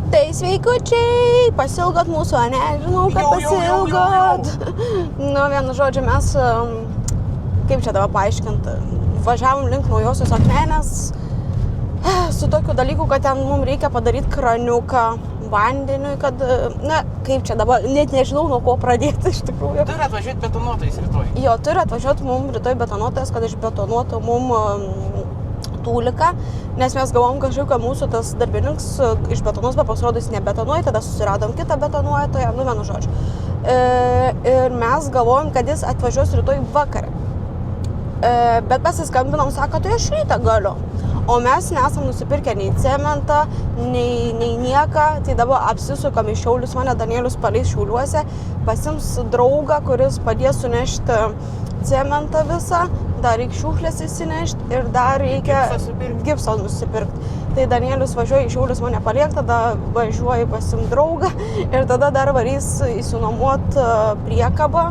Tai sveikučiai, pasilgot mūsų, nežinau, kad pasilgot. Nu, vienu žodžiu, mes, kaip čia dabar paaiškinti, važiavom link Naujosios Akmenės su tokiu dalyku, kad ten mums reikia padaryti kraniuką vandeniui, kad, na, kaip čia dabar, net nežinau, nuo ko pradėti iš tikrųjų. Turi atvažiuoti betonuotais rytoj. Jo, turi atvažiuoti mums rytoj betonuotojas, kad išbetonuotų mums tūliką, nes mes galvom kažkaip, kad mūsų tas darbininkas išbetonuos, bet pasirodo jis nebetonuoja, tada susiradom kitą betonuotoją, nu vienu žodžiu. Ir mes galvojom, kad jis atvažiuos rytoj vakarą. Bet pasiskambinom, sako, tai aš rytą galiu. O mes nesam nusipirkę nei cementą, nei nieką, tai dabar apsisukam į Šiaulius, mane Danielius paleis Šiauliuose, pasims draugą, kuris padės sunešti cementą visą, dar reikia šiukšlės įsinešti ir dar reikia gipsą nusipirkti. Tai Danielius važiuoja į Šiaulius, mane paliek, tada važiuoja pasim draugą ir tada dar varys įsinuomot priekabą.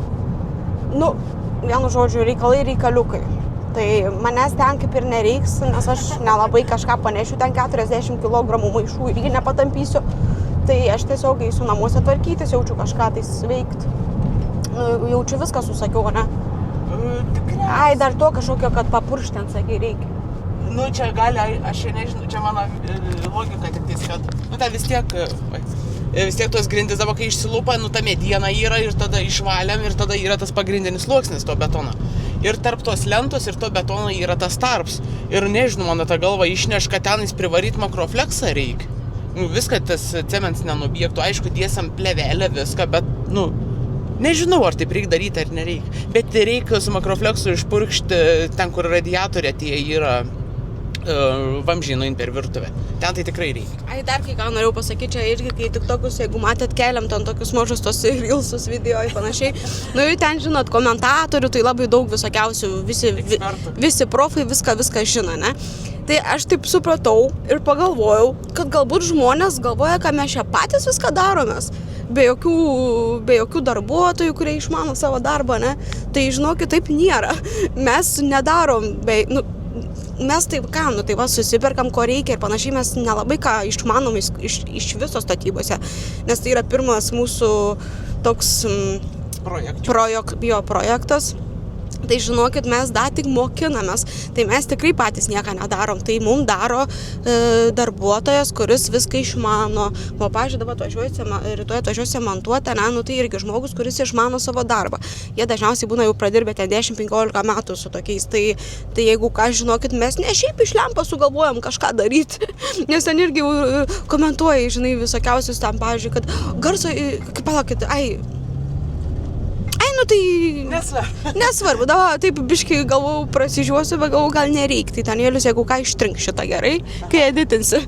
Nu, vienu žodžiu, reikaliukai. Tai manęs ten kaip ir nereiks, nes aš nelabai kažką panešiu, ten 40 kg maišų irgi nepatampysiu. Tai aš tiesiog eisiu namuose tvarkytis, jaučiu kažką tai veikti. Jaučiu viską susakiau, ne? Tikriausiai. Ai, dar to kažkokio, kad papurštent, sakai, reikia. Nu, čia gali, aš nežinau, čia mano logika tik tais, kad, nu, ta vis tiek tos grindys dabar, kai išsilupa, nu, ta mediena yra ir tada išvaliam ir tada yra tas pagrindinis sluoksnis to betono. Ir tarp tos lentos ir to betono yra tas tarps. Ir nežinau, mano ta galva išneš, kad tenais privaryt makrofleksą reikia. Nu, viską tas cementas nenubėgtų, aišku, tiesiam plevelę viską, bet, nu, nežinau, ar taip reikia daryti ar nereikia. Bet reikia su makrofleksu išpurkšti ten, kur radiatorė tie yra vamzdžiai nuein per virtuvę. Ten tai tikrai reikia. Ai, dar kai ką norėjau pasakyti, čia irgi, kai tik tokius, jeigu matėt, keliam ten tokius mažus tos reelsus video ir panašiai. Nu, ir ten, žinot, komentatorių, tai labai daug visokiausių, visi profai viską žino, ne? Tai aš taip supratau ir pagalvojau, kad galbūt žmonės galvoja, kad mes čia patys viską daromės. Be jokių darbuotojų, kurie išmano savo darbą, ne? Tai žinokit, taip nėra. Mes nedarom, mes taip ką, nu tai va susiperkam, ko reikia ir panašiai, mes nelabai ką išmanom iš viso statybose, nes tai yra pirmas mūsų toks projektas. Tai žinokit, mes dar tik mokinamės, tai mes tikrai patys nieką nedarom, tai mums daro darbuotojas, kuris viską išmano. O, pavyzdžiui, dabar rytoj atvažiuosi montuoti, ne, nu tai irgi žmogus, kuris išmano savo darbą. Jie dažniausiai būna jau pradirbę ten 10-15 metų su tokiais, tai jeigu ką, žinokit, mes ne šiaip iš lempa sugalvojam kažką daryti, nes ten irgi komentuoja, žinai, visokiausius tam, pavyzdžiui, kad garso, kaip palaukit, nu tai nesvarbu, taip biškai galvau prasižiuosiu, bet galvau gal nereik, tai Danielius, jeigu ką, ištrink šitą gerai, kai editinsi.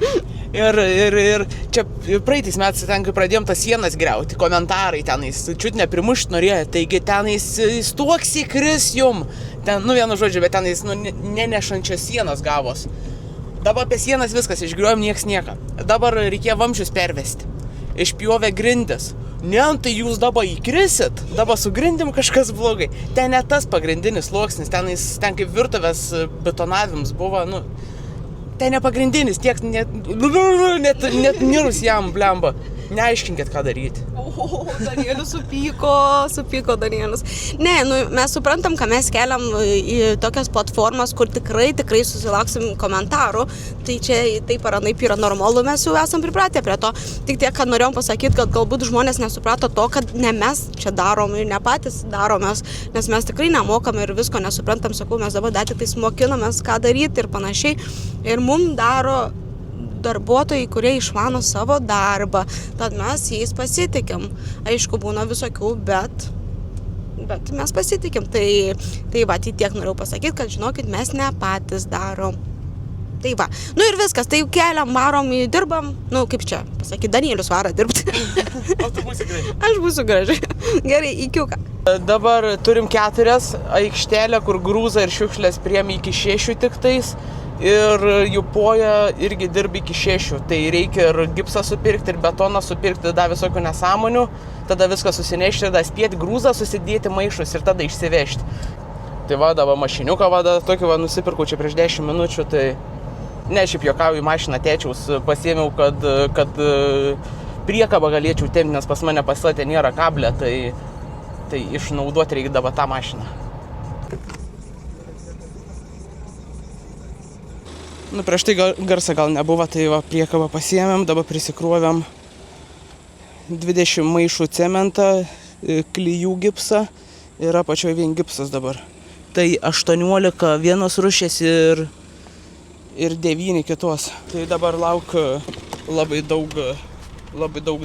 Ir čia praeitais metais ten, kai pradėjom tas sienas griauti, komentarai tenais, čiut neprimušt norėjo, taigi tenais stuoksi kris jum, ten, nu vienu žodžiu, bet tenais, nu, nenešančios sienos gavos. Dabar apie sienas viskas, išgriuojam nieks nieką. Dabar reikėjo vamzdžius pervesti, išpjovė grindis. Ne, tai jūs dabar įkrisit, dabar su grindim kažkas blogai. Ten ne tas pagrindinis sluoksnis, ten kaip virtuvės betonavimas buvo, nu, ten ne pagrindinis, tiek net mirus jam, blemba. Neaiškinkit, ką daryti. O, Danielius supyko Danielius. Ne, nu, mes suprantam, kad mes keliam į tokias platformas, kur tikrai susilauksim komentarų. Tai čia taip ar anaip yra normalu, mes jau esam pripratę prie to. Tik tiek, kad norėjom pasakyti, kad galbūt žmonės nesuprato to, kad ne mes čia darom ir ne patys daromės, nes mes tikrai nemokam ir visko nesuprantam, sakau, mes dabar dar tik tais mokinamės, ką daryti ir panašiai. Ir mums daro darbuotojai, kurie išmano savo darbą, tad mes jais pasitikim. Aišku, būna visokių, bet mes pasitikim. Tai va, tai tiek norėjau pasakyti, kad žinokit, mes ne patys darom. Tai va, nu ir viskas, tai keliam, varom, dirbam, nu kaip čia, pasakyti, Danielius varo dirbti. O tu būsi graži. Aš būsiu graži. Gerai, įkiuką. Dabar turim 4 aikštelę, kur grūza ir šiukšlės priėmė iki 6 tik tais. Ir jų poja irgi dirba iki 6, tai reikia ir gipsą supirkti, ir betoną supirkti, tada visokių nesąmonių, tada viską susinešti, tada spėti grūzą, susidėti maišus ir tada išsivežti. Tai va, dabar mašiniuką, tokį nusipirkau čia prieš 10 minučių, tai Ne, šiaip juokauju, mašiną tėčiaus pasiėmiau, kad priekabą galėčiau tempti, nes pas mane paslatė nėra kablė, tai išnaudoti reikia dabar tą mašiną. Nu, prieš tai garsa gal nebuvo, tai va priekabą pasiėmėm, dabar prisikruovėm 20 maišų cementą, klijų gipsą ir apačioje vien gipsas dabar. Tai 18 vienos rūšės ir 9 kitos. Tai dabar lauk labai daug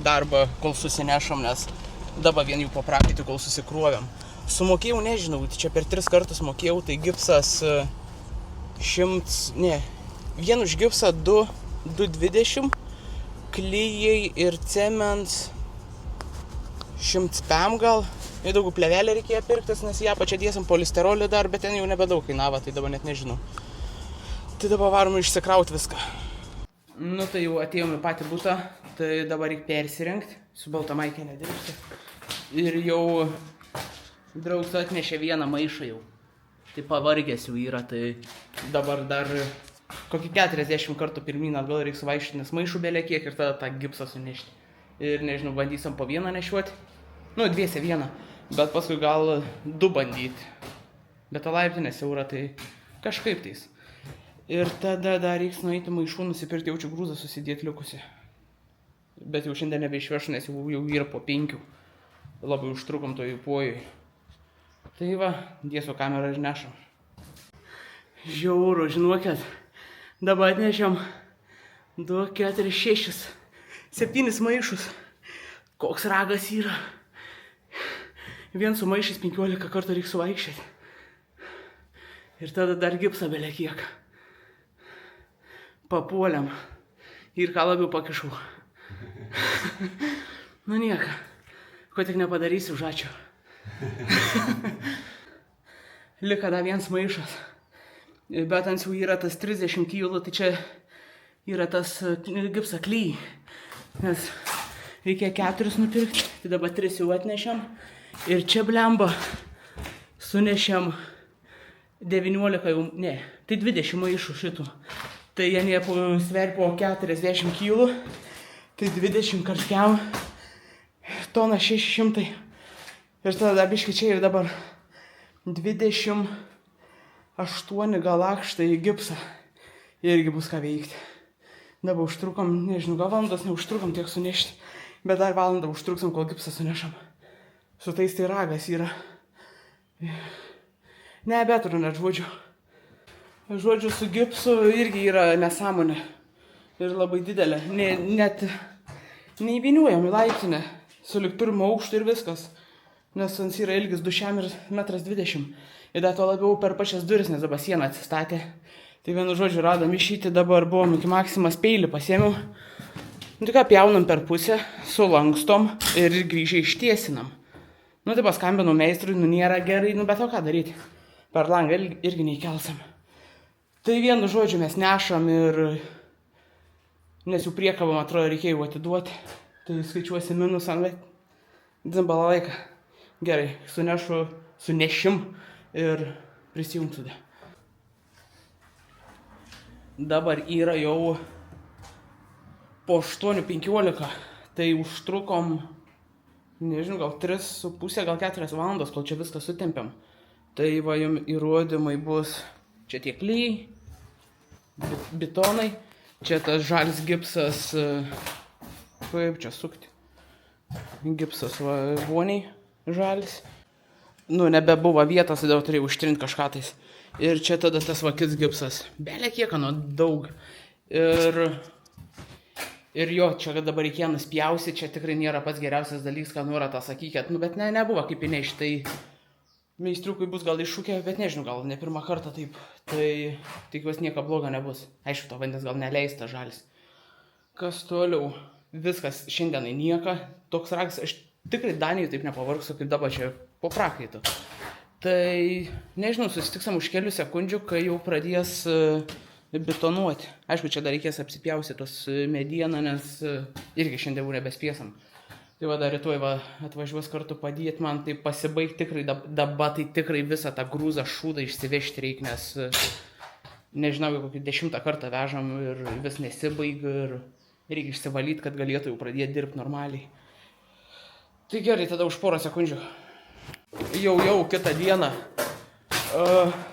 darbo, kol susinešam, nes dabar vien jų paprakyti, kol susikruovėm. Sumokėjau, nežinau, čia per 3 kartus mokėjau, tai gipsas 100, ne, vien už gipsą 2,20, klijai ir cements 100 pem gal. Ir daug plevelę reikėjo pirktis, nes ją pačią dėsim polisterolį dar, bet ten jau nebedaug kainavo, tai dabar net nežinau. Tai dabar varom išsikraut viską. Nu tai jau atėjom į patį butą, tai dabar reikia persirengti, su balta maikė nedirbti. Ir jau draugs atnešė vieną maišą jau. Tai pavargęs jau yra, tai dabar dar kokį 40 kartų pirmyn atgal reiks vaikščioti, nes maišų belė kiek ir tada tą gipsą sunešti. Ir nežinau, bandysim po vieną nešiuoti. Nu, dviese vieną, bet paskui gal 2 bandyti. Bet ta laiptinė siaura, tai kažkaip tais. Ir tada dar reiks nueiti maišų nusipirkti, jaučiu grūzą susidėti likusi. Bet jau šiandien nebeišvešu, nes jau yra po 5. Labai užtrukom to įpojui. Tai va, dėsiu kamerą ir nešam. Žiauru, žinokit, dabar atnešiam 2, 4, 6, 7 maišus. Koks ragas yra. Vien su maišais 15 kartų reikia suvaikščioti. Ir tada dar gipsą belė kiek. Papuoliam. Ir ką labiau pakišau. Nu nieka. Ko tik nepadarysiu, už ačiū. Lika dar vienas maišas. Bet ant jau yra tas 30 kg, tai čia yra tas gipsa klyj. Nes reikia 4 nupirkti, tai dabar 3 jau atnešiam. Ir čia blemba sunešėm 19 jau, ne, tai 20 maišų šitų. Tai jie sver po 40 kg, tai 20 karskiam, tona 600. Ir tada biškai čia ir dabar 28 gal lakštai į gipsą. Irgi bus ką veikti. Dabar užtrukom, nežinau, gal valandos neužtrukom tiek sunešti, bet dar valandą užtruksim, kol gipsą sunešam. Su tais tai ragas yra. Nebeturiu net žodžių. Žodžiu, su gipsu irgi yra nesąmonė. Ir labai didelė. Net neįvyniuojam į laiptinę. Su lyg 1 aukštu ir viskas. Nes ant yra ilgis 2,20 m. Ir dar to labiau per pačias duris, nes dabar sieną atsistatė. Tai vienu žodžiu radom išeiti, dabar buvom iki Maximas peilį pasiėmiau. Nu tai ką, pjaunam per pusę, sulankstom ir grįžę ištiesinam. Nu tai paskambinau meistrui, nu nėra gerai, nu bet o ką daryti. Per langą irgi neįkelsim. Tai vienu žodžiu mes nešam ir... Nes jau priekabam atrodo reikėjo atiduoti. Tai skaičiuosi minusą, bet... Dzimbalą laiką. Gerai, sunešim ir prisijungsiu. Dabar yra jau po 8:15. Tai užtrukom... Nežinau, gal 3,5, gal 4 valandos, kol čia viską sutempiam. Tai va, jums įrodymai bus čia tie klijai, betonai, čia tas žalis gipsas, kaip čia sukti, gipsas va, voniai žalis. Nu, nebebuvo vietos, todėl turėjau ištrinti kažką tais. Ir čia tada tas vakis gipsas, belė kiek, nu, daug. Ir jo, čia dabar reikėjo nuspjausi, čia tikrai nėra pats geriausias dalykas, ką nori tą sakykėt. Nu, bet nebuvo kaip įnešti, tai meistriukui bus gal iššūkė, bet nežinau, gal ne 1 kartą taip. Tai tikiuosi nieko blogo nebus. Aišku, to vandens gal neleista žalis. Kas toliau? Viskas šiandienai nieka. Toks ragas, aš tikrai Danijai taip nepavargsiu, kaip dabar čia po prakaitų. Tai, nežinau, susitiksam už kelių sekundžių, kai jau pradės... betonuoti. Aišku, čia dar reikės apsipjausti tos medieną, nes irgi šiandien nebespėsam. Tai va, dar rytoj atvažiuos kartu padėti man, tai pasibaigti tikrai, dabar tai tikrai visą tą grūzą šūdą išsivežti reikia, nes nežinau, kokį 10 kartą vežam ir vis nesibaigia ir reikia išsivalyti, kad galėtų jau pradėti dirbti normaliai. Tai gerai, tada už porą sekundžių. Jau kitą dieną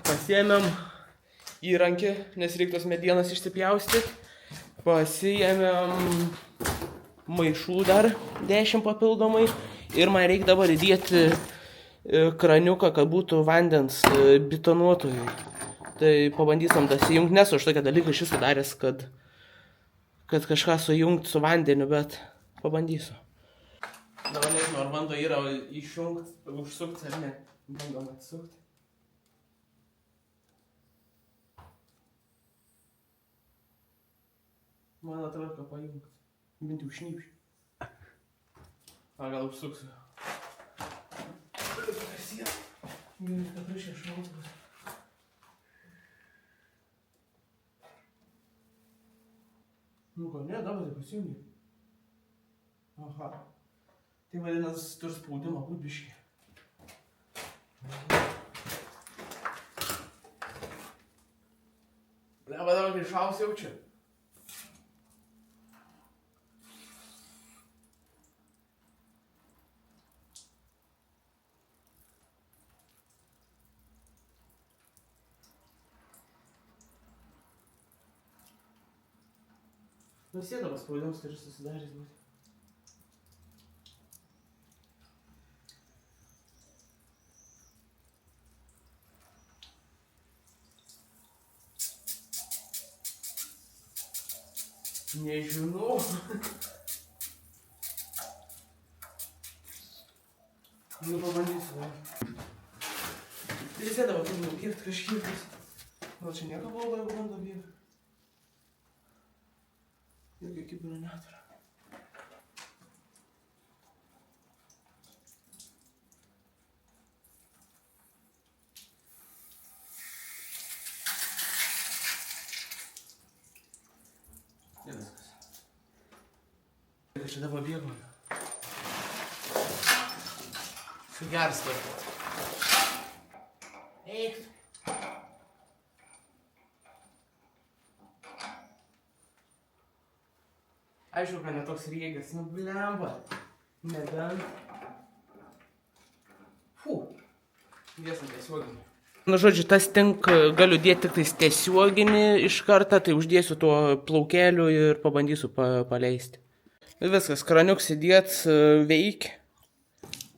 pasiėmėm įrankį, nes reik tos medienas išsipjaustyti. Pasiėmėm maišų dar 10 papildomai ir man reikia dabar įdėti kraniuką, kad būtų vandens betonuotojui. Tai pabandysim tas įjungti, nesu aš tokia dalyką iš jūsų daręs, kad kažką sujungti su vandeniu, bet pabandysiu. Dabar nežinau, ar bando yra išjungti, užsukti ar ne. Bandom atsukti. Man atrodo, kad pajungti. Bent jau šnypšį. Gal užsuksiu. Gerai, kad prieš šaltas. Nu ką, ne, dabar tai pasijungi. Aha. Tai vadinas, turi spaudimą būt biškį. Dabar kai šaus jaučia. Nusėdamas spaudimas turi susidaręs būti. Nežinau. Nu, pabandysiu. Tai sėdama, turi nubėgti kažkiek. Gal čia nieko blogo, jeigu bando bėgti. Jokio kibiro neturiu. Ir viskas. Čia dabar bėgu. Sugerstu. Eik. Aišku, kad netoks riegas, nu blemba. Nebent. Dėsim tiesioginį. Nu, žodžiu, tas tink galiu dėti tik tais tiesioginį iš kartą, tai uždėsiu tuo plaukeliu ir pabandysiu paleisti. Ir viskas, kraniuks įdėt veikia.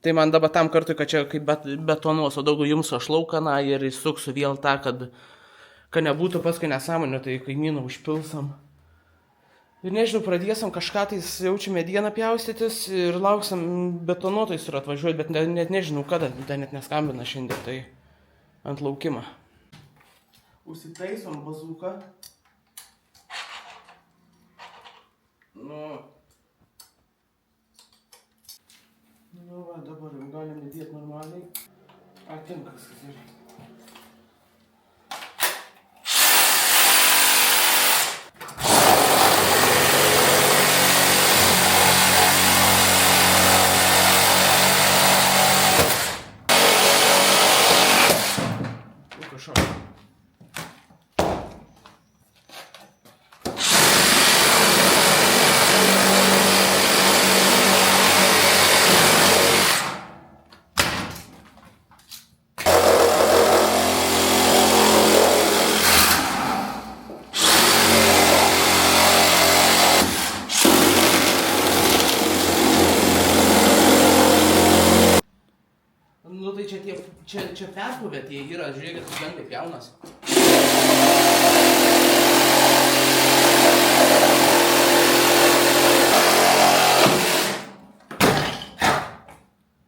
Tai man dabar tam kartui, kad čia kaip betonuos, o daugiau jums aš laukaną ir įsuksiu vėl tą, kad nebūtų paskui nesąmonė, tai kaimyną užpilsam. Ir nežinau, pradėsim kažką tai jaučiu medieną pjaustytis ir lauksim betonuotojus ir atvažiuoti, bet net nežinau kada, tai net neskambina šiandien, tai ant laukimą. Užsitaisom bazuką. Nu, va, dabar jau galim įdėti normaliai. Atinkas, kas yra. Nu tai čia perpuvę tie yra, žiūrėkit, kaip ten kaip jaunas.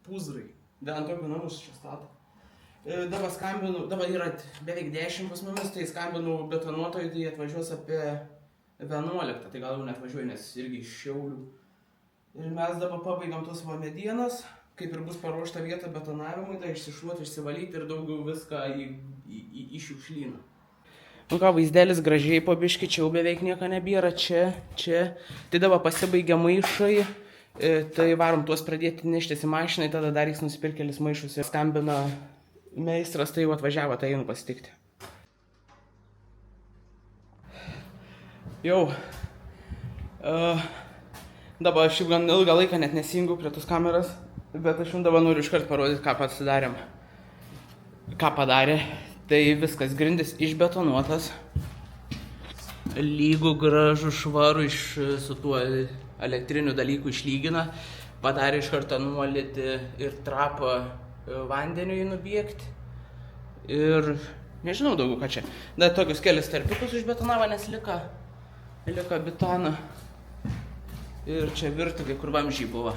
Pūzrai. Dar ant tokių namus čia stato. Dabar skambinu, dabar yra beveik 10 pas mumis, tai skambinu betonuotojui, tai atvažiuos apie 11, tai gal jau net važiuoju, nes irgi iš Šiaulių. Ir mes dabar pabaigiam tos va medienas. Kaip ir bus paruošta vieta betonavimui, tai išsišluoti, išsivalyti ir daugiau viską į šiukšlyną. Nu ką, vaizdelis gražiai po biškį, čia jau beveik nieko nebėra, čia. Tai dabar pasibaigia maišai, tai varom tuos pradėti neštis į mašiną, tada dar reiks nusipirkti kelis maišus ir skambina meistras, tai jau atvažiavo, tai einu pasitikti. Jau. Dabar aš jau gan ilgą laiką net nesijungiu prie tos kameras, bet aš jums dabar noriu iškart parodyti, ką pasidarėm. Ką padarė. Tai viskas grindis išbetonuotas. Lygų, gražų, švarų su tuo elektriniu dalyku išlygina. Padarė iš karto nuolydį ir trapą vandeniui nubėgti. Ir nežinau daugiau ką čia. Dar tokius kelius tarpikus išbetonavo, nes liko betono. Ir čia virtuvė, kur vamzdžiai buvo.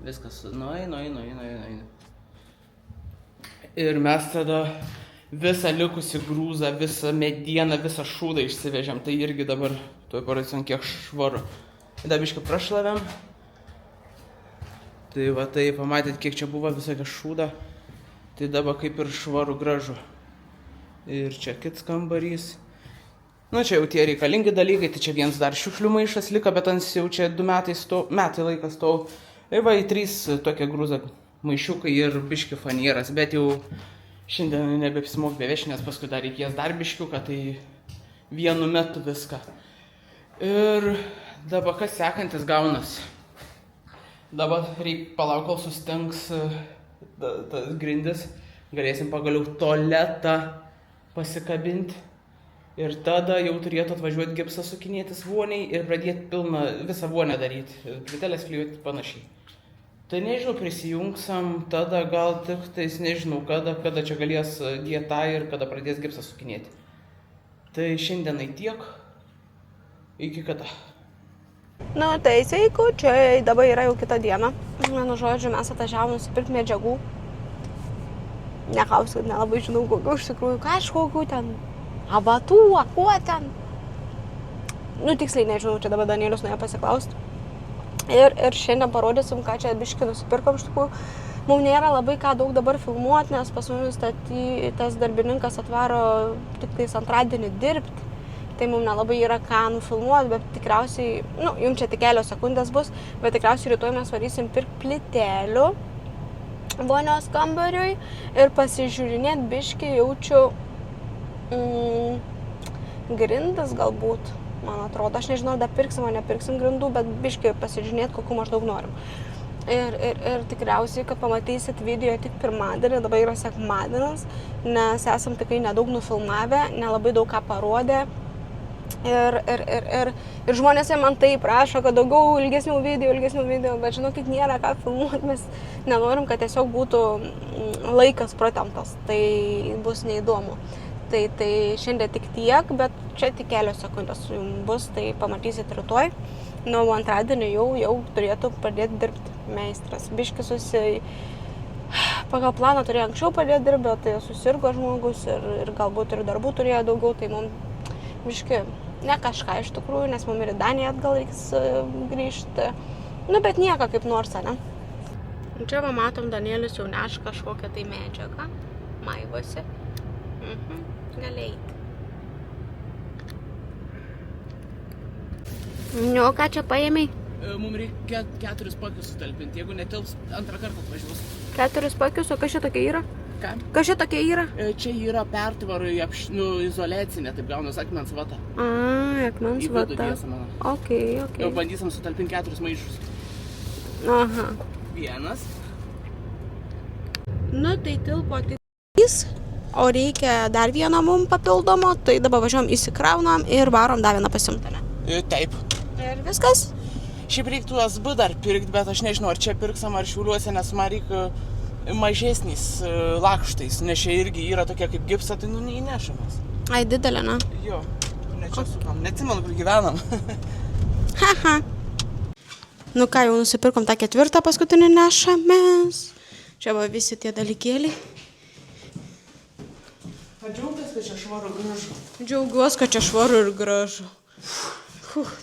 Viskas nueina. Ir mes tada visą likusį grūzą, visą medieną, visą šūdą išsivežėm. Tai irgi dabar tuoj parodysim, kiek švaru. Dar biškai prašlavėm. Tai va tai pamatėt, kiek čia buvo visokio šūdą. Tai dabar kaip ir švaru gražu. Ir čia kits kambarys. Nu čia jau tie reikalingi dalykai, tai čia vienas dar šiukšlių maišas liko, bet ant jau čia 2 metai laikas stovau. Ir va į 3 tokie grūza maišiukai ir biški fanieras, bet jau šiandien nebeapsimok bevežti, nes paskui dar reikės dar biškiuką, tai vienu metu viską. Ir dabar kas sekantis gaunas. Dabar reikia palauk, kol sustengs tas grindis, galėsim pagaliau tualetą pasikabinti. Ir tada jau turėtų atvažiuoti gipsą sukinėtis voniai ir pradėti pilną visą vonę daryti, plyteles klijuoti panašiai. Tai nežinau, prisijungsam, tada gal tik tais nežinau kada čia galės dieta ir kada pradės gipsą sukinėti. Tai šiandienai tiek, iki kada. Nu, tai sveiku, čia dabar yra jau kita diena. Vienu žodžiu, mes atvažiavom nusipirkti medžiagų. Nekaus, kad nelabai žinau, kokių iš tikrųjų, kažkokių ten abatų, kuo ten. Nu, tiksliai nežinau, čia dabar Danielius nuėjo pasiklausti. Ir šiandien parodysim, ką čia biškį nusipirkom iš tikrųjų. Mums nėra labai ką daug dabar filmuoti, nes pas mumis tas darbininkas atvaro tik tais antradienį dirbti. Tai mums nelabai yra ką nufilmuoti, bet tikriausiai, nu, jums čia tik kelios sekundės bus, bet tikriausiai rytoj mes varysim pirkti plytelių vonios kambariui ir pasižiūrinėti biškį jaučiu grindas galbūt, man atrodo. Aš nežinau, ar pirksim ar nepirksim grindų, bet biškį pasižiūrėti, kokių maždaug norim. Ir tikriausiai, kad pamatysit video tik pirmadienį, dabar yra sekmadienis, nes esam tikrai nedaug nufilmavę, nelabai daug ką parodė. Ir žmonės man tai prašo, kad daugiau ilgesnių video, bet žinokit, nėra ką filmuoti, mes nenorim, kad tiesiog būtų laikas pratemptas, tai bus neįdomu. Tai šiandien tik tiek, bet čia tik kelios sekundės jums bus, tai pamatysit rytoj. Nuo antradienį jau turėtų pradėti dirbti meistras. Biškis pagal planą turėjo anksčiau pradėti dirbti, bet tai susirgo žmogus ir galbūt ir darbų turėjo daugiau, tai mums biški ne kažką iš tikrųjų, nes mums ir į Daniją atgal reiks grįžti. Nu, bet nieko kaip nors, ne? Čia va matom, Danielius jau neš kažkokią tai medžiagą, maivosi. Gali eiti. Nu, ką čia paėmei? Mums reikia 4 pakius sutalpinti, jeigu netilps antrą kartą atvažiuos. 4 pakius, o kas čia tokia yra? Ką? Kas čia tokia yra? Čia yra pertvarų izoliacinė, taip gaunas akmens vata. Akmens vata. Okay. Jau bandysim sutalpinti 4 maišus. Aha. 1. Nu, tai tilpo tik 3. O reikia dar vieną mum papildomo, tai dabar važiuojam įsikraunam ir varom dar vieną pasimtame. Taip. Ir viskas? Šiaip reiktų SB dar pirkti, bet aš nežinau, ar čia pirksam ar Šiauliuose, nes man reikia mažesnis lakštais, nes čia irgi yra tokie kaip gipsa, tai neįnešamas. Ai, didelė, na? Jo, ne čia sukam, neatsimenu, kur gyvenam. Haha. Nu ką, jau nusipirkom tą 4 paskutinį nešamės. Čia va visi tie dalykėliai. Džiaugiuosi, kad čia švaru gražu. Džiaugiuosi, kad čia švaru ir gražu.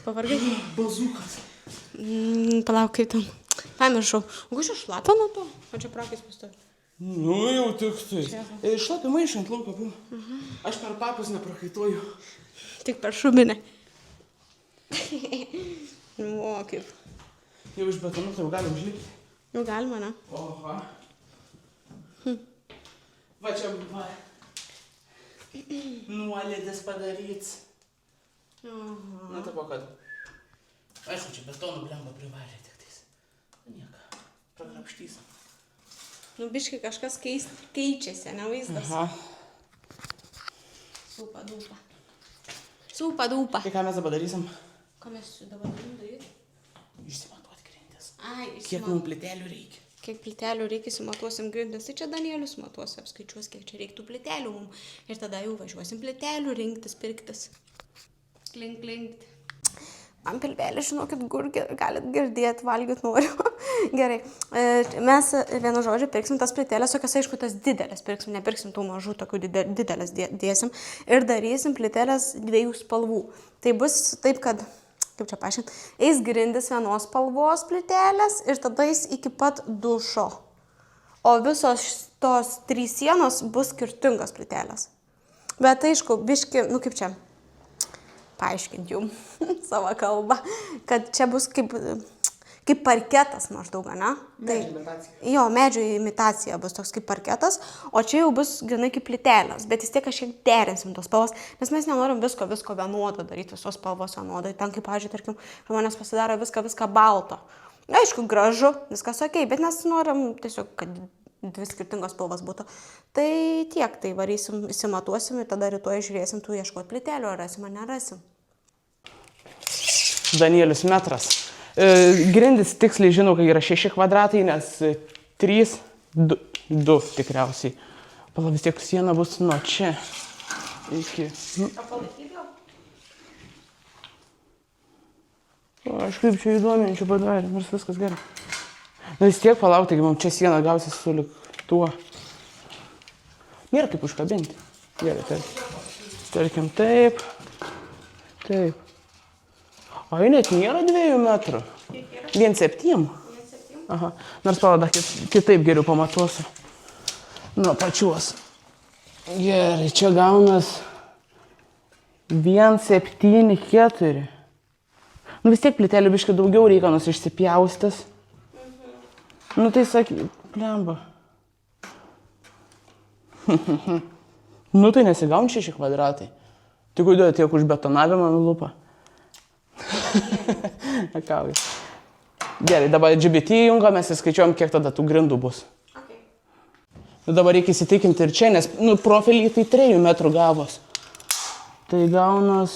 Pavargai. Bazukas. Palauk, kaip tam. Pamiršau. O kas čia šlapia nuo to? O čia prakais pastovi. Nu, jau tik tai. Šlapia maišą ant lauko buvo. Aš per papus neprakaituoju. Tik per šubinę. O, kaip. Jau iš betonų tai jau galim užlipti. Nu, galima, ne? Oha. Va čia buvo nuolydis padaryts. Nu, taip, kad... Aišku, čia betonų blemba privalė tik tais. Nieka, pragrapštysim. Nu, biškai kažkas keičiasi, ne vaizdas. Aha. Super duper. Tai ką mes dabar darysim? Ką mes dabar daryti? Išsimatuoti grindis. Ai, Kiek mums plytelių reikia? Kiek plytelių reikia, įsimatuosim grindis. Tai čia Danielius matuos, apskaičiuos, kiek čia reiktų plytelių mums. Ir tada jau važiuosim plytelių rinktis, pirktis. Klink. Man pilvelį, žinokit, gurgi, galit girdėti, valgyt noriu. Gerai. Mes, vienu žodžiu, pirksim tas plytelės, tokias, aišku, tas didelės pirksim, nepirksim tų mažų, tokių didelės dėsim. Ir darysim plytelės 2 spalvų. Tai bus taip, kad, kaip čia paaiškinti, eis grindis vienos spalvos plytelės ir tada eis iki pat dušo. O visos tos 3 sienos bus skirtingos plytelės. Bet aišku, biški, nu kaip čia, paaiškinti jum savo kalbą, kad čia bus kaip parketas maždaug, ne? Medžio imitacija. Jo, medžio imitacija bus toks kaip parketas, o čia jau bus gana kaip plytelės, bet vis tiek kažkiek derinsim tos spalvos, nes mes nenorim visko vienodą daryti, visos spalvos vienodai. Ten, kaip, pavyzdžiui, tarkim, žmonės pasidaro viską balto. Aišku, gražu, viskas okei, bet mes norim tiesiog, kad 2 skirtingos spalvos būtų. Tai tiek, tai varysim, įsimatuosim ir tada rytoj žiūrėsim, tu ieškot plytelių, ar rasim ar nerasim. Danielius metras. Grindis tiksliai žinau, kad yra 6 kvadratai, nes 3, 2 tikriausiai. Pala, vis tiek siena bus nuo čia iki... O palaikydėl? Aš kaip čia įdominčiau padarė, nors viskas gerai. Na vis tiek palauk, taigi mums čia siena gausis su tuo. Nėra kaip užkabinti. Gerai, tarkim taip. Taip. O net nėra 2 metrų. 1,7. Aha. Nors palauk, kitaip geriau pamatuosiu. Nuo pačios. Gerai, čia gaunas 1,74. Nu vis tiek plytelių biškai daugiau reikia, nors išsipjaustas. Nu tai sakyk, blemba. Nu tai nesigaun 6 kvadratai. Tai kodėl tiek už betonavimą nulupa? Nekauju. Gerai, dabar GBT jungamės ir skaičiuojam, kiek tada tų grindų bus. Okay. Nu, dabar reikia įsitikinti ir čia, nes profilį tai 3 metrų gavos. Tai gaunas...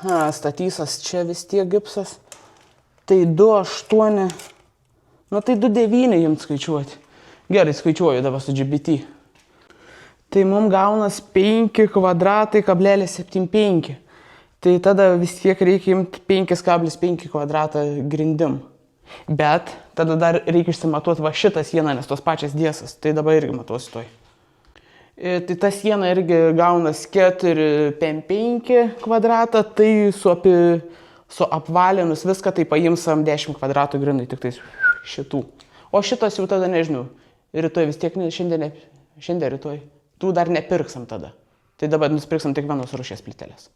Statysas čia vis tiek gipsas. Tai 2,8. Nu tai 2,9 jums skaičiuoti. Gerai, skaičiuoju dabar su GBT. Tai mums gaunas 5 kvadratai, kablelės 7,5. Tai tada vis tiek reikia imti 5,5 kvadratą grindim. Bet tada dar reikia išsimatuoti va šitą sieną, nes tos pačias dėsas. Tai dabar irgi matuosiu toj. Tai ta siena irgi gaunas 4,5 kvadratą, tai su apvalinus viską, tai paimsam 10 kvadratų grindai, tik tais šitų. O šitas jau tada nežinau. Rytoj vis tiek, šiandien rytoj. Tų dar nepirksam tada. Tai dabar nusipirksam tik vienos rūšies plytelės.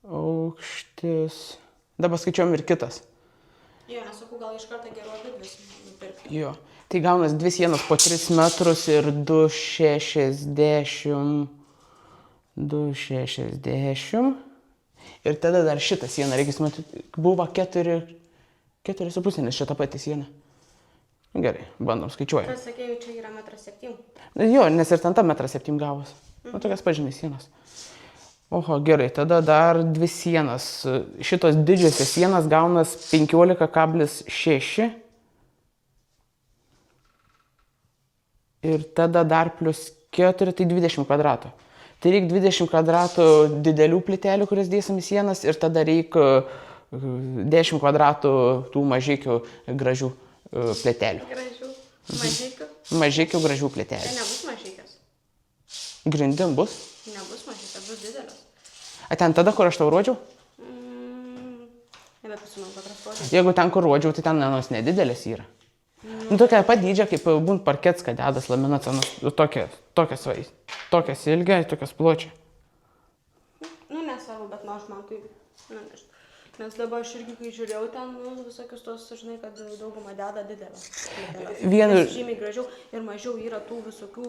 Aukštis. Dabar skaičiuojam ir kitas. Jo, nesakau, gal iš karto geriau abidvis nupirkti. Jo. Tai gaunas 2 sienos po 3 metrus ir 2,60. 2,60. Ir tada dar šitą sieną reikia matyti. Buvo 4,5, nes šitą patį sieną. Gerai, bandom skaičiuojam. Tas sakėjau, čia yra 1,7 m. Jo, nes ir ten 1,7 m gavos. Nu, tokias pažymės sienos. Oho, gerai, tada dar 2 sienas. Šitos didžiosios sienas gaunas 15,6. Ir tada dar plus 4, tai 20 kvadratų. Tai reikia 20 kvadratų didelių plytelių, kurias dėsim į sienas, ir tada reikia 10 kvadratų tų mažykių gražių plytelių. Gražių. Mažykių. Mažykių gražių plytelių. Tai nebus mažykės. Grindim bus? Nebus mažykės, bus didelės. A ten tada, kur aš tau rodžiau? Nebeprisimenu, kad rasrodžiau. Jeigu ten, kur rodžiau, tai ten nenos nedidelės yra. Nu, tokia pat dydžia, kaip būnt parkets, kad dedas laminatas, tokias ilgiai, tokias pločiai. Nu, nesvarbu, bet nu, aš man tai, nes dabar aš irgi, kai žiūrėjau ten, visokius tos, žinai, kad daugumą deda didelės. Vienu... Žymiai gražiau ir mažiau yra tų visokių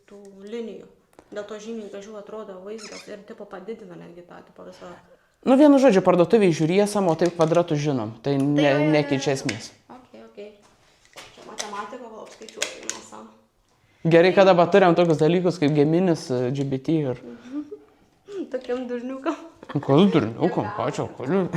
tų linijų. Dėl to žymiai gražiau atrodo vaizdas ir tipo padidina netgi tą tipo visą. Nu, vienu žodžiu, parduotuviai žiūrėsim, o taip kvadratų žinom. Tai nekeičia esmės. Okay. Čia matematika, gal apskaičiuoti mes savo. Gerai, kada turėjom tokius dalykus kaip geminis, GBT ir... Tokiam durniukam. Kas durniukam? Pačio, kodėl?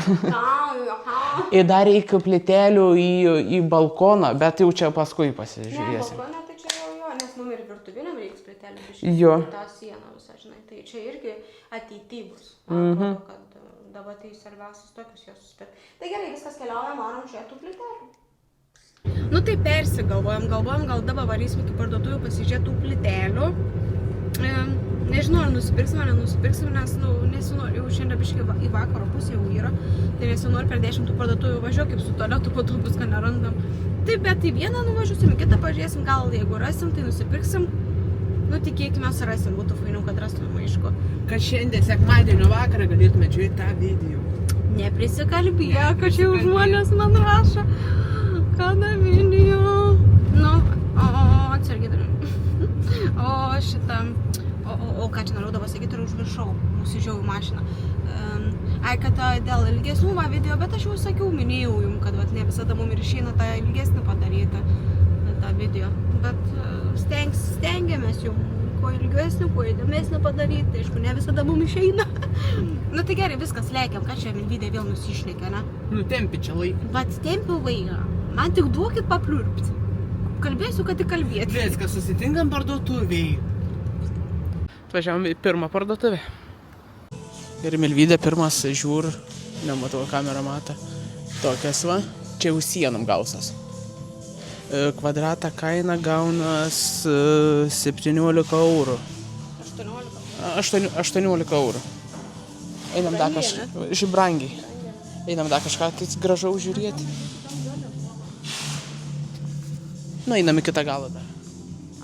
Ir dar reikia plytelių į balkoną, bet jau čia paskui pasižiūrėsim. Ne, balkoną tai čia jau, nes ir virtuviniam reiks plytelių. Jo. Ta siena visą, žinai, tai čia irgi ateityvus. Atrodo, kad dabar tai svarbiausias tokius jos suspėti. Tai gerai, viskas keliauja, manom, čia tų plytelių. Nu tai persigalvojam, gal dabar varysim iki parduotuvių pasižiūrėti tų plytelių. Nežinau, ar nusipirksim, ar nenusipirksim, nes nesinori, jau šiandien biškai į vakaro pusę jau yra, tai nesinori per 10 tų parduotuvių važiuoti, kaip su tualetu po to viską nerandam. Taip, bet į vieną nuvažiuosim, kitą pažiūrėsim, gal jeigu rasim, tai nusipirksim. Nu, tikėkime, rasim, būtų fainiau, kad rastume maiško. Kad šiandien sekmadienio vakarą galėtume žiūrėti tą video. Neprisikalbėjo, kad čia jau žmonės man rašo. Kada video? Nu, atsargiai dar. O šitą... O ką čia norėjau dabar sakyti, ir užviršau, nusižiau į mašiną. Ai, kad dėl ilgesnių video, bet aš jau sakiau, minėjau jums, kad ne visada mums ir išeina tą ilgesnį padaryti, tą video. Bet stengiamės jau, kuo ilgesnį, kuo įdomesnį padaryti, aišku, ne visada mums išeina. Nu tai gerai, viskas, leikiam, kad čia Milvydė vėl nusišnekė, ne? Nu, tempi čia laiką. Bet tempiu vaiką, man tik duokit papliurpti. Kalbėsiu, kad tik kalbėti. Viskas, susitinkam parduotuviai. Atvažiavom į pirmą parduotuvę. Ir Milvydė pirmas žiūr, nematau, kamerą matą. Tokias va, čia jau sienom gausas. Kvadratą kaina gaunas 17 eurų. 18 eurų. Einam dar kažką, šiaip brangiai. Einam dar kažką, tai gražau žiūrėti. Nu, einam į kitą galą dar.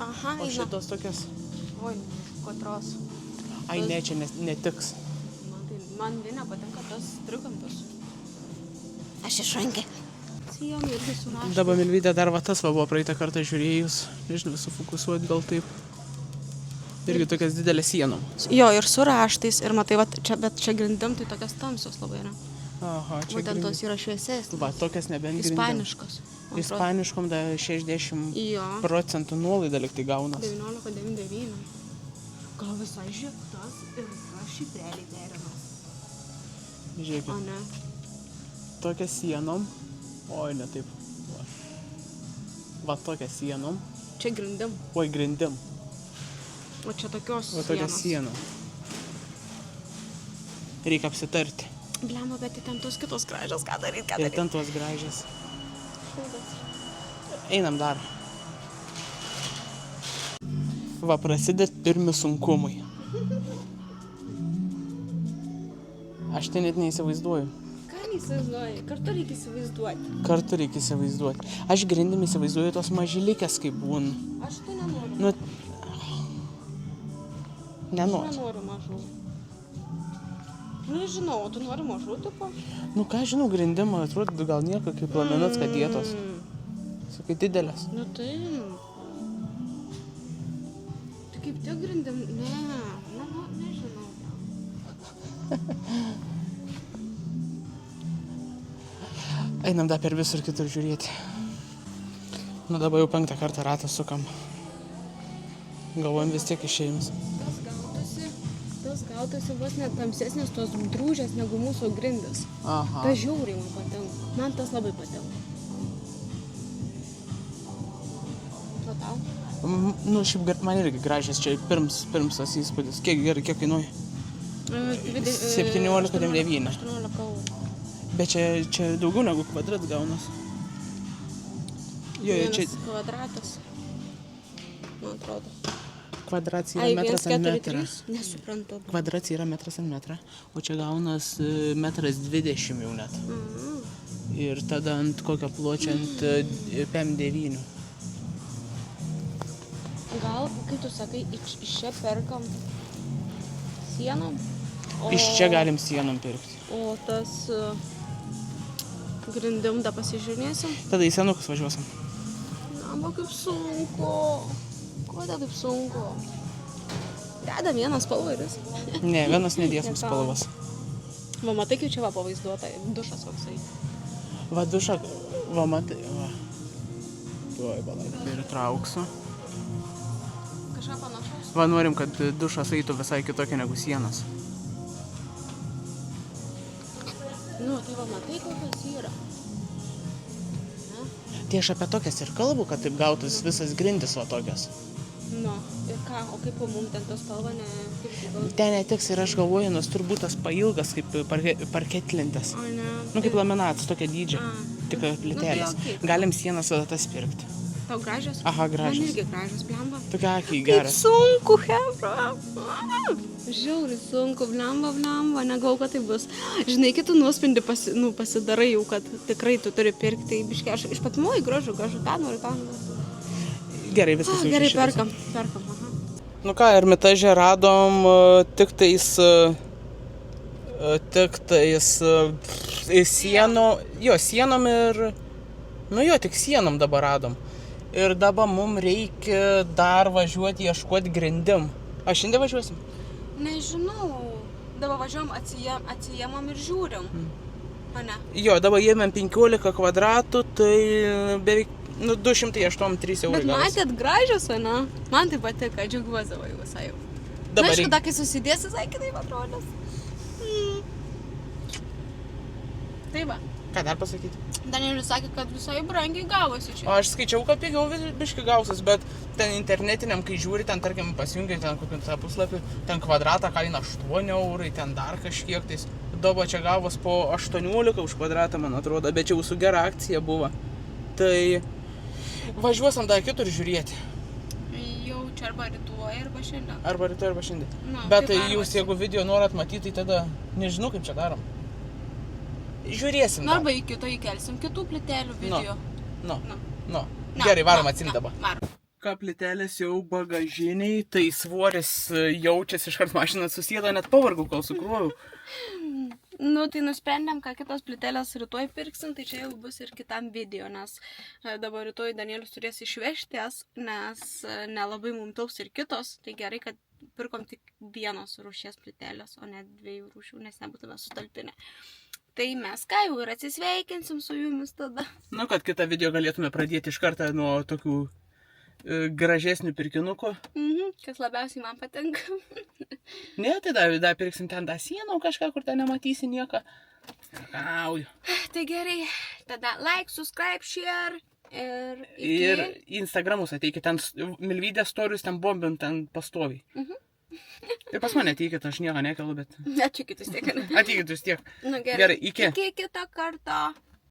Aha, O šitos tokias... Oi, kotros. Ai, ne, čia netiks. Man nepatinka tas trikampis. Aš išrankė. Sijom irgi surašau. Dabar Milvydė dar va tas va buvo praeitą kartą žiūrėjus. Nežinau, sufokusuoti gal taip. Irgi tokias didelės sienom. Jo, ir su raštais. Ir matai, va, čia, bet čia grindim, tai tokias tamsios labai yra. Aha, čia Būtent tos yra šviesesnės. Va, tokias nebent grindim. Ispaniškos. Ispaniškom da 60% nuolaida liktai gaunas. 19,99. Gal visai žiūrėtas ir tas šiaip realiai derimas. Žiūrėkit. O ne? Tokia sienom. Oi, ne taip. Va tokia sienom. Čia grindim. Oi, grindim. O čia tokios Va tokia siena. Reikia apsitarti. Blemba, bet ten tos kitos gražios, ką daryti, Ir ten tos gražios. Einam dar. Va, prasidės pirmi sunkumai. Aš tai net neįsivaizduoju. Ką neįsivaizduoji? Kartu reikia įsivaizduoti. Kartu reikia įsivaizduoti. Aš grindim įsivaizduoju tos mažylikės, kaip būna. Aš tai nenoriu. Nu, nenoriu. Aš nenoriu mažų. Nežinau, o tu nori mažų tipo? Nu ką žinau, grindimą atrodo gal nieko kaip Lamenocka dietos. Sakai, didelės. Nu tai... Tu kaip tik grindim... nežinau. Einam dar per visur kitur žiūrėti. Nu dabar jau 5 kartą ratą sukam. Galvojam vis tiek išėjimus. Tas gautųsi vos net tamsesnės tos drūžės negu mūsų grindis. Aha. Tas žiauriai man patinka. Man tas labai patinka. O tau? Nu šiaip man irgi gražias čia pirms tas įspūdis. Kiek gerai, kiek kainuoja? 17,9. 18 eurų. Bet čia daugiau negu kvadrat gaunas. Jo, čia... Vienas kvadratas. Man atrodo. Kvadrats yra metras ant metrą. Nesuprantu. Kvadrats yra metras ant metrą, o čia gaunas 1,20 m jau net. Ir tada ant kokio pločio ant PM9. Gal, kai tu sakai, iš čia perkam sienom? Iš čia galim sienom pirkti. O tas grindim da pasižiūrėsim? Tada į senukus važiuosim. Na, kaip sunku. Kodėl taip sunku? Deda vieną spalvą ir jis. Ne, vienas nedėsim spalvas. Va, matai, kaip čia va pavaizduota, dušas koksai. Va, dušą, va, matai, va. Tuoj, palauk, ir trauksiu. Kažką panašaus. Va, norim, kad dušas eitų visai kitokia negu sienas. Nu, tai va, matai, kokios yra. Tai aš apie tokias ir kalbu, kad taip gautas visas grindis va tokias. Nu, ir ką, o kaip mums ten tos spalva, ne, kaip tai gal... Ten netiks ir aš galvoju, nors turbūt tas pailgas kaip parketlintės. O ne. Nu, kaip laminatas, tokia dydžia. Tik plytelės. Nu, tai okei. Galim sienas va tas pirkti. Tau gražios? Aha, gražios. Man irgi gražios, blemba. Tokia akiai Kaip geras. sunku, hebra. Žiauriai sunku, blemba, negau, kad tai bus. Žinai, kitų nuospindį pasidarai jau, kad tikrai tu turi pirkti. Tai biškai, aš iš pat muoj gražu, tą noriu. Gerai, viskas jau Gerai, išrašytas. perkam, aha. Nu ką, Ermitaže radom tik tais sienom ir, nu jo, tik sienom dabar radom. Ir dabar mums reikia dar važiuoti ieškoti grindim. Aš šiandien važiuosim? Nežinau, dabar važiuom, atsijėmam ir žiūrim. O ne? Jo, dabar ėmėm 15 kvadratų, tai beveik 283 eurai. Bet matėt gražios, o ne? Man tai patiko, džiaugiuosi va jau visai jau. Dabar Na, aišku, kai susidės, visai kitaip atrodės. Tai va. Ką dar pasakyti? Danielius sakė, kad visai brangiai gavosi O čia. aš skaičiau, kad pigiau biškai gausis, bet ten internetiniam, kai žiūri, ten tarkim pasijungia ten kokį tą puslapį, ten kvadratą kaina 8 eurai, ten dar kažkiek tais. Dabar čia gavos po 18 už kvadratą, man atrodo, bet čia jau su gera akcija buvo. Tai važiuosim dar kitur žiūrėti. Jau čia arba rytoj, arba šiandien. Arba rytoj, arba šiandien. Nu, Bet tai jūs, pervažiuosim. jeigu video norat matyti, tai tada nežinau, kaip čia darom. Žiūrėsim. Nu, arba į kito įkelsim kitų plytelių video. Nu. Na, Gerai, varom atsimti dabar. Varom. Ką plytelės jau bagažiniai, tai svoris jaučiasi iškart mašina susėdo, net pavargau, kol sukruojau. Nu, tai nusprendėm, ką kitos plytelės rytoj pirksim, tai čia jau bus ir kitam video, nes dabar rytoj Danielius turės išvežtės, nes nelabai mums taups ir kitos, tai gerai, kad pirkom tik vienos rūšies plytelės, o ne 2 rūšių, nes nebūtume sutalpinę. Tai mes ką jau ir atsisveikinsim su jumis tada. Nu, kad kitą video galėtume pradėti iš karto nuo tokių gražesnių pirkinukų. Kas labiausiai man patinka. Ne, tai dar pirksim ten tą sieną kažką, kur ten nematysi nieko. Auju. Tai gerai, tada like, subscribe, share ir iki... Ir į Instagramus ateikit, ten Milvydės storius, ten bombint, ten pastoviai. Ir pas mane ateikit, aš nieko nekelu, bet... Ačiū kitus tiek. Ateikit vis tiek. Nu, Gerai, iki. Iki kito karto.